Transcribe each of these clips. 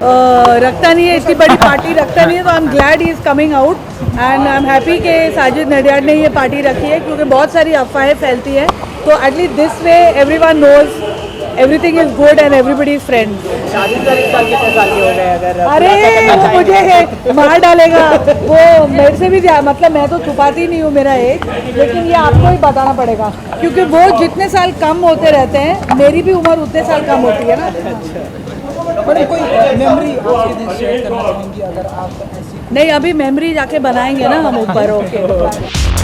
रखता नहीं है, इतनी बड़ी पार्टी रखता नहीं है, तो I am glad he is coming out and I am happy कि साजिद नडियाड ने ये पार्टी रखी है, क्योंकि बहुत सारी अफवाहें फैलती हैं, तो at least this way everyone knows everything is good and everybody is friend. शादी का इस साल कितने साल के हो गए अगर अरे वो मुझे मार डालेगा, वो मेरे से भी मतलब मैं तो छुपाती नहीं हूँ मेरा एज, लेकिन ये आपको ही बताना पड़ेगा, क्योंकि वो जितने साल कम होते रहते हैं मेरी भी उम्र उतने साल कम होती है ना। पर कोई मेमोरी आज के दिन शेयर करना चाहेंगी अगर आप ऐसी? नहीं, अभी मेमोरी जाके बनाएंगे ना हम ऊपर। ओके।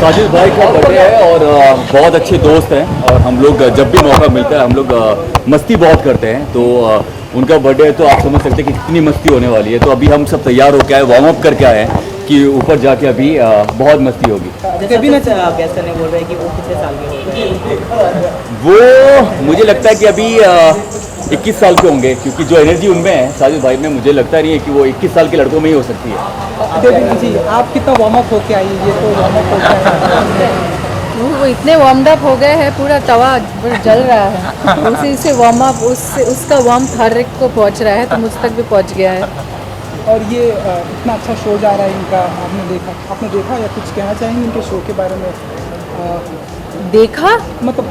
साजिद भाई का बर्थडे है और बहुत अच्छे दोस्त हैं और हम लोग जब भी मौका मिलता है हम लोग मस्ती बहुत करते हैं, तो उनका बर्थडे है तो आप समझ सकते हैं कि कितनी मस्ती होने वाली है। तो अभी हम सब तैयार होकर आए, वार्म अप करके आए हैं कि ऊपर जाके अभी बहुत मस्ती होगी। जैसे भी गेस्ट करने बोल रहे हैं कि वो कितने साल के होंगे? वो मुझे लगता है कि अभी 21 साल के होंगे, क्योंकि जो एनर्जी उनमें है साजिद भाई में, मुझे लगता नहीं है कि वो 21 साल के लड़कों में ही हो सकती है। जी, आप कितना वार्म अप होके आई? ये तो वार्म अप होके वो इतने वार्म अप हो गए हैं, पूरा तवा जल रहा है उसी से वार्म अप, उसका वार्म हर एक को पहुंच रहा है, तो मुझ तक भी पहुंच गया है। और ये इतना अच्छा शो जा रहा है इनका, आपने देखा या कुछ कहना चाहेंगे इनके शो के बारे में? देखा मतलब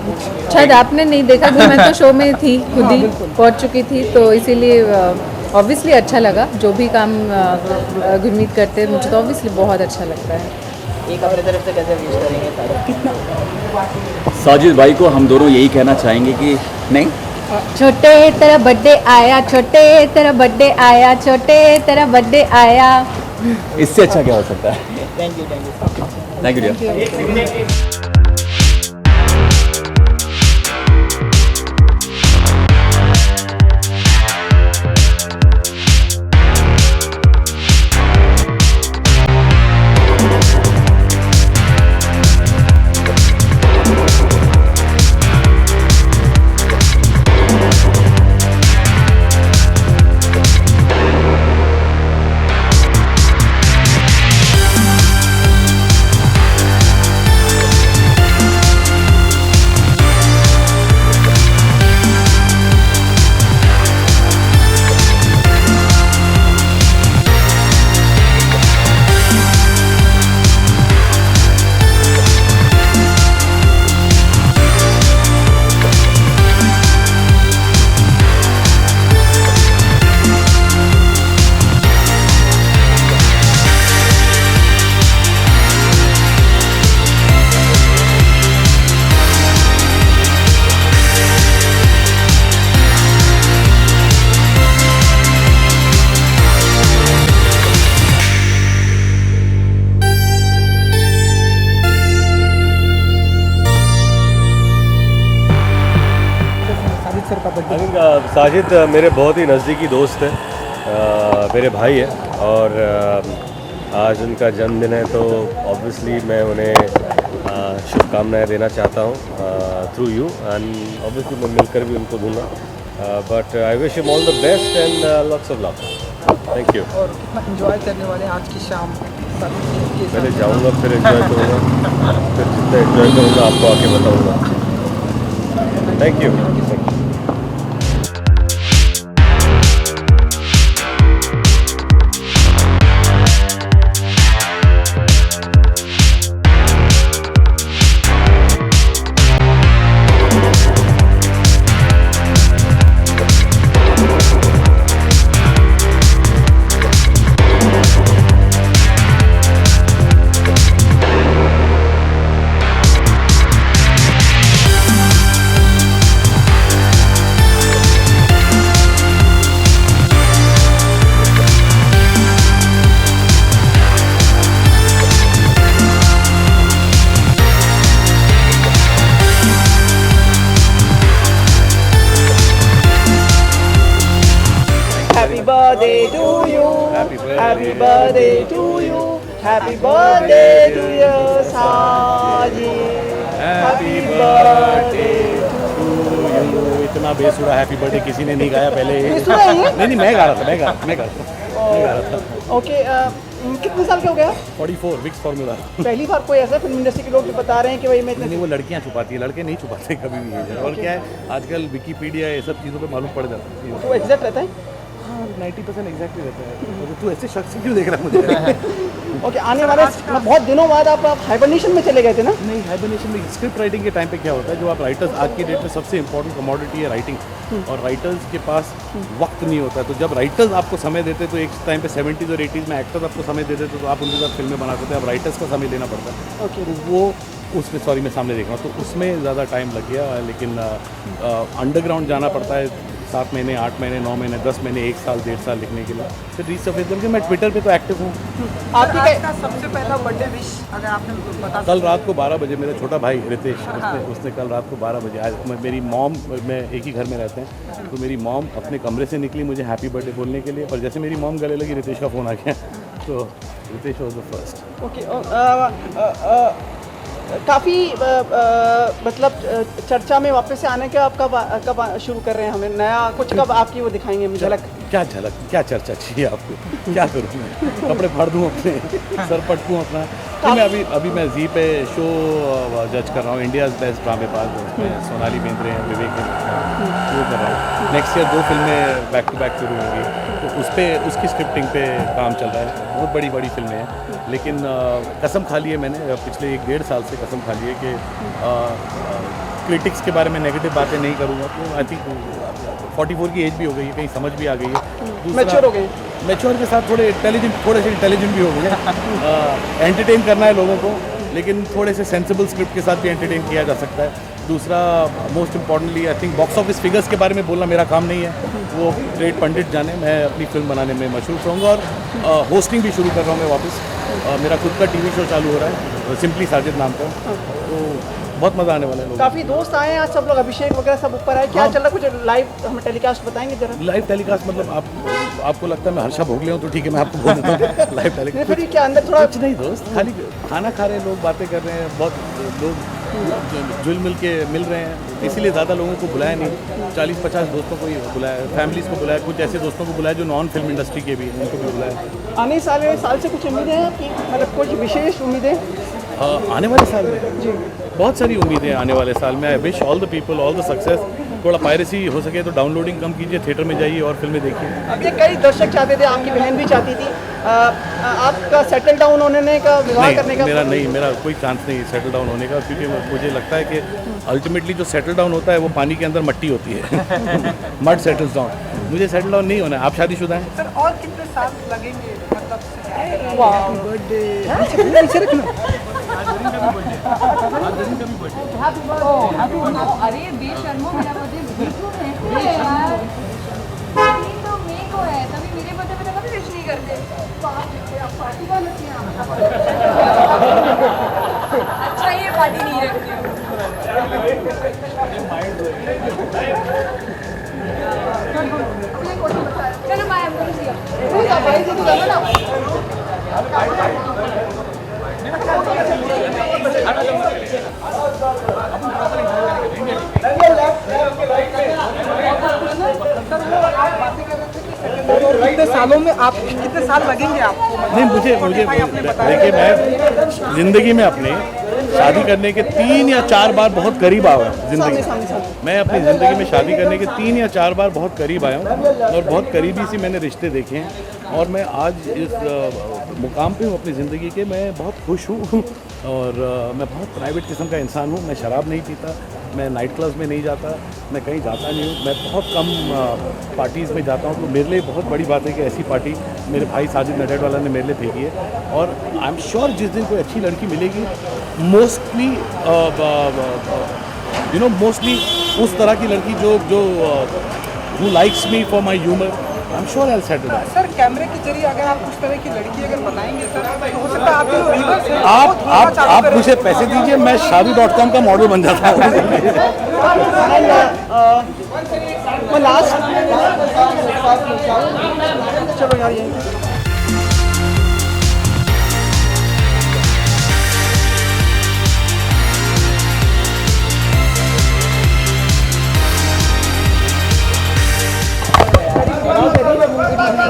शायद आपने नहीं देखा, क्योंकि मैं तो शो में थी, खुद ही पहुंच चुकी थी, तो इसीलिए ऑब्वियसली अच्छा लगा। जो भी काम गुरमीत करते हैं मुझे तो ऑब्वियसली बहुत अच्छा लगता है। एक अपने तरफ से कैसे विश करेंगे सारे? कितना साजिद भाई को हम दोनों यही कहना चाहेंगे कि नहीं, छोटे तेरा बर्थडे आया, छोटे तेरा बर्थडे आया, छोटे तेरा बर्थडे आया। इससे अच्छा क्या हो सकता है। Thank you thank you. Sajid मेरे बहुत ही नज़दीकी दोस्त है, मेरे भाई है, और आज उनका जन्मदिन है, तो ऑब्वियसली मैं उन्हें शुभकामनाएं देना चाहता हूँ थ्रू यू, एंड ऑब्वियसली मैं मिलकर भी उनको दूंगा, but I wish him all the best and lots of love. Thank you. और कितना एंजॉय करने वाले हैं आज की शाम? पहले जाऊँगा फिर एंजॉय करूँगा, फिर जितना एंजॉय करूँगा आपको आके बताऊँगा। Thank you. birthday to you. Happy birthday to you. Happy birthday to you, Sajid. Happy birthday to you. इतना बेसुरा हैप्पी बर्थडे किसी ने नहीं गाया पहले। बेसुरा है ये? नहीं मैं गा रहा था। ओके, कितने साल का हो गया? 44 विक्स फार्मूला। पहली बार कोई ऐसा फिल्म इंडस्ट्री के लोग जो बता रहे हैं कि भाई मैं नहीं, वो लड़कियां छुपाती है, लड़के नहीं छुपाते कभी भी ये। और क्या है, आजकल विकीपीडिया ये सब चीज़ों पे मालूम पड़ जाता है। तो एग्जैक्ट रहता है। हाँ 90% एग्जैक्टली रहता है। तू ऐसे शख्स से क्यों देख रहा है मुझे? ओके, आने वाले बहुत दिनों बाद आप हाइबरनेशन में चले गए थे ना? नहीं, हाइबरनेशन में स्क्रिप्ट राइटिंग के टाइम पे क्या होता है, जो आप राइटर्स आज की डेट में सबसे इंपॉर्टेंट कमोडिटी है राइटिंग, और राइटर्स के पास वक्त नहीं होता। तो जब राइटर्स आपको समय देते तो एक टाइम पे 70s और 80s में एक्टर्स आपको समय देते तो आप उनके साथ फिल्में बना सकते हैं। अब राइटर्स का समय लेना पड़ता है। ओके, तो वो उसमें सॉरी मैं सामने देख रहा हूँ, तो उसमें ज़्यादा टाइम लग गया। लेकिन अंडरग्राउंड जाना पड़ता है 7 महीने, 8 महीने, 9 महीने, 10 महीने, 1 साल, 1.5 साल लिखने के लिए। फिर रीसर्फेस करके मैं ट्विटर पे तो एक्टिव हूँ। आपका सबसे पहला बर्थडे विश अगर आपने बता। कल रात को 12 बजे मेरा छोटा भाई रितेश, उसने कल रात को 12 बजे, आज मेरी मॉम, मैं एक ही घर में रहते हैं, तो मेरी मॉम अपने कमरे से निकली मुझे हैप्पी बर्थडे बोलने के लिए, और जैसे मेरी मॉम गले लगी रितेश का फ़ोन आ गया। तो Ritesh was the first. Okay, काफ़ी मतलब चर्चा में वापस से आने का आप कब शुरू कर रहे हैं? हमें नया कुछ कब आपकी वो दिखाएंगे हमें झलक? क्या झलक, क्या चर्चा चाहिए आपको? क्या करूँ मैं? कपड़े फाड़ दूँ अपने, सर पटकूँ अपना? तो मैं अभी मैं जी पे शो जज कर रहा हूँ, इंडियाज़ बेस्ट ड्रामेबाज, उसमें सोनाली बेंद्रे हैं, विवेक हैं, वो कर रहा हूँ। नेक्स्ट ईयर 2 फिल्में बैक टू बैक शुरू होंगी, तो उस पर उसकी स्क्रिप्टिंग पे काम चल रहा है। बहुत बड़ी बड़ी फिल्में हैं, लेकिन कसम खा ली है मैंने पिछले 1-1.5 साल से, कसम खा ली है कि क्रिटिक्स के बारे में नेगेटिव बातें नहीं करूँगा। तो आई थिंक 44 की एज भी हो गई है, कहीं समझ भी आ गई है, मैच्योर हो गए। मैच्योर के साथ थोड़े से इंटेलिजेंट भी हो गए। एंटरटेन करना है लोगों को, लेकिन थोड़े से सेंसिबल स्क्रिप्ट के साथ भी एंटरटेन किया जा सकता है। दूसरा most importantly I think box office figures के बारे में बोलना मेरा काम नहीं है, वो ग्रेट पंडित जाने। मैं अपनी फिल्म बनाने में मशरूफ़ रहूँगा, और होस्टिंग भी शुरू कर रहा हूँ मैं वापस। मेरा खुद का टीवी शो चालू हो रहा है सिंपली साजिद नाम का, तो बहुत मज़ा आने वाला है। काफ़ी दोस्त आए हैं आज, सब लोग अभिषेक वगैरह सब ऊपर आए, क्या चल रहा है? कुछ लाइव हमें टेलीकास्ट बताएंगे जरा? लाइव टेलीकास्ट मतलब आपको लगता है मैं हर्षा भोगले हूँ, तो ठीक है मैं आपको बोल देता हूँ लाइव टेलीकास्ट। फिर क्या अंदर थोड़ा कुछ नहीं दोस्त, खाली खाना खा रहे हैं लोग, बातें कर रहे हैं, बहुत लोग जुल मिल के मिल रहे हैं, इसीलिए ज़्यादा लोगों को बुलाया नहीं। 40-50 दोस्तों को ही बुलाया, फैमिलीज़ को बुलाया, कुछ ऐसे दोस्तों को बुलाया जो नॉन फिल्म इंडस्ट्री के भी, उनको भी बुलाया। आने साल से कुछ उम्मीदें हैं आपकी, मतलब कुछ विशेष उम्मीदें? आने वाले साल में जी बहुत सारी उम्मीदें आने वाले साल में। I wish all the people all the success. थोड़ा पायरेसी हो सके तो डाउनलोडिंग कम कीजिए, थिएटर में जाइए और फिल्में देखिए। अब ये कई दर्शक चाहते थे, आपकी बहन भी चाहती थी आपका सेटल डाउन होने का, विवाह करने का? मेरा कोई चांस नहीं सेटल डाउन होने का, क्योंकि मुझे लगता है कि अल्टीमेटली जो सेटल डाउन होता है वो पानी के अंदर मट्टी होती है। मड सेटल्स डाउन, मुझे सेटल डाउन नहीं होना है। आप शादीशुदा हैं? सर और कितने साल लगेंगे मतलब? बर्थडे अरे बेशर्मो, मेरा बर्थडे बिल्कुल है यार, तो मे को है, तभी मेरे बर्थडे पे कभी विश नहीं करते। पार्टी वाले अच्छा ये पार्टी नहीं रखती हूँ। चलो बाय, कितने सालों में आप, कितने साल लगेंगे आपको? नहीं, मुझे देखिए, मैं ज़िंदगी में अपने शादी करने के 3 या 4 बार बहुत करीब आया हूँ ज़िंदगी। मैं अपनी ज़िंदगी में शादी करने के 3 या 4 बार बहुत करीब आया हूँ, और बहुत करीबी से मैंने रिश्ते देखे हैं, और मैं आज इस मुकाम पे हूँ अपनी ज़िंदगी के। मैं बहुत खुश हूँ, और मैं बहुत प्राइवेट किस्म का इंसान हूँ। मैं शराब नहीं पीता, मैं नाइट क्लब्स में नहीं जाता, मैं कहीं जाता नहीं हूँ, मैं बहुत कम पार्टीज़ में जाता हूँ। तो मेरे लिए बहुत बड़ी बात है कि ऐसी पार्टी मेरे भाई साजिद नडियाडवाला ने मेरे लिए फेंकी है, और आई एम श्योर जिस दिन कोई अच्छी लड़की मिलेगी, मोस्टली मोस्टली उस तरह की लड़की जो who likes me for my humour, I am sure I will settle down. Sir कैमरे के जरिए अगर आप उस तरह की लड़की अगर बताएंगे सर, तो हो सकता है आपके जो व्यूअर्स हैं आप मुझे पैसे दीजिए, मैं शादी.com का मॉडल बन जाता हूँ। लास्ट चलो यार यहीं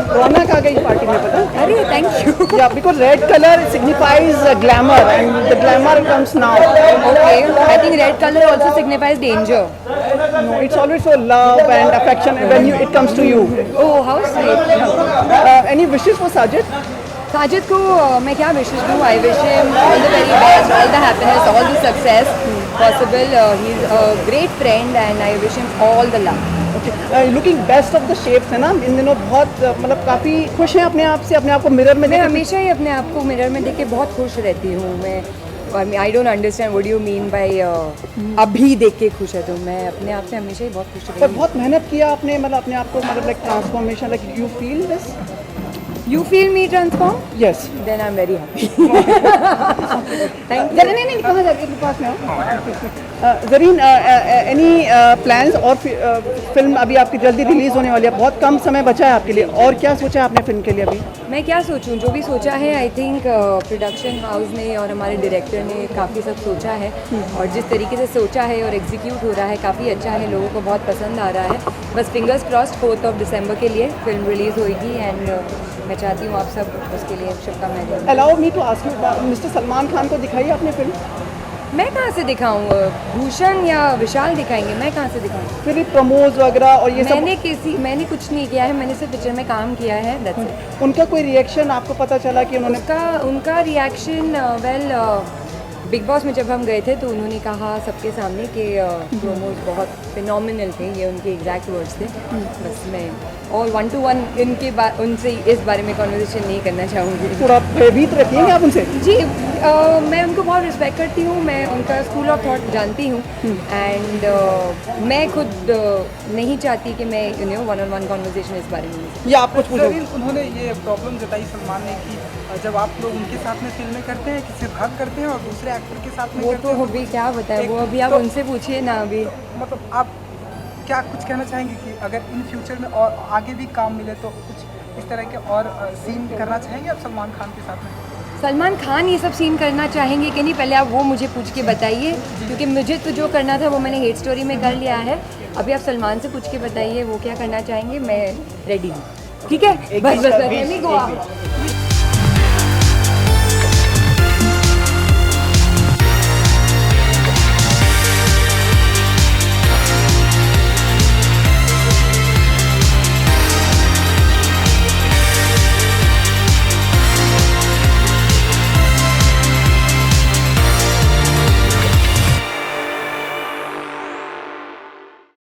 रौनक आ गई पार्टी में, पता? अरे thank you. Yeah, because red color signifies glamour and the glamour comes now. Okay, I think red color also signifies danger. No, it's always for love and affection when it comes to you. Oh, how sweet. Any wishes for Sajid? Sajid को मैं क्या विशेष दूँ? I wish him all the very best, all the happiness, all the success possible. He is a great friend and I wish him all the love. Looking best of the shapes है ना इन दिनों, बहुत मतलब काफ़ी खुश हैं अपने आप से, अपने आप को मिरर में मैं देख के? हमेशा ही अपने आप को मिरर में देख के बहुत खुश रहती हूँ. मैं I don't understand what you mean by अभी देख के खुश है. तो मैं अपने आप से हमेशा ही बहुत खुश पर रही हूँ. बहुत मेहनत किया आपने, मतलब अपने आप को, मतलब like transformation, like you feel this? You feel me transform? Yes. Then I am very happy. Thank नहीं नहीं, कहाँ जाके पास में आओ. Zareen, any plans? और फिल्म अभी आपकी जल्दी रिलीज़ होने वाली है, बहुत कम समय बचा है आपके लिए, और क्या सोचा है आपने फिल्म के लिए अभी? मैं क्या सोचूं, जो भी सोचा है आई थिंक प्रोडक्शन हाउस ने और हमारे डायरेक्टर ने काफ़ी सब सोचा है. और जिस तरीके से सोचा है और एग्जीक्यूट हो रहा है काफ़ी अच्छा है, लोगों को बहुत पसंद आ रहा है. बस फिंगर्स क्रॉस्ड 4 दिसंबर के लिए फिल्म रिलीज़ होगी एंड मैं चाहती हूँ आप सब उसके लिए शुभकामनाएं दें. Allow me to ask you, mister Salman Khan को दिखाई आपने फिल्म? मैं कहाँ से दिखाऊँ? भूषण या विशाल दिखाएंगे, मैं कहाँ से दिखाऊँ? फिर प्रमोज वगैरह और ये सब, मैंने कुछ नहीं किया है. मैंने सिर्फ पिक्चर में काम किया है, that's it. उनका कोई रिएक्शन आपको पता चला कि उन्होंने? उनका रिएक्शन वेल बिग बॉस में जब हम गए थे तो उन्होंने कहा सबके सामने कि प्रोमोज बहुत फिनोमिनल थे, ये उनके एग्जैक्ट वर्ड्स थे. बस मैं और 1-to-1 उनसे इस बारे में कॉन्वर्सेशन नहीं करना चाहूँगी. थोड़ा भयभीत रखिएंगे आप उनसे? जी मैं उनको बहुत रिस्पेक्ट करती हूँ, मैं उनका स्कूल ऑफ थॉट जानती हूँ एंड मैं खुद नहीं चाहती कि मैं वन-on-one कॉन्वर्सेशन इस बारे में. या आप कुछ पूछो? उन्होंने ये प्रॉब्लम जताई सलमान ने कि जब आप लोग उनके साथ में फिल्में करते हैं किसी भाग करते हैं और दूसरे एक्टर के साथ में वो करते तो हैं, अभी क्या बताए, वो अभी आप उनसे पूछिए ना. अभी मतलब आप क्या कुछ कहना चाहेंगे कि अगर इन फ्यूचर में और आगे भी काम मिले तो कुछ इस तरह के और सीन करना चाहेंगे आप सलमान खान के साथ में? सलमान खान ये सब सीन करना चाहेंगे कि नहीं, पहले आप वो मुझे पूछ के बताइए, क्योंकि मुझे तो जो करना था वो मैंने हेट स्टोरी में कर लिया है. अभी आप सलमान से पूछ के बताइए वो क्या करना चाहेंगे, मैं रेडी हूँ. ठीक है, बस let me go out.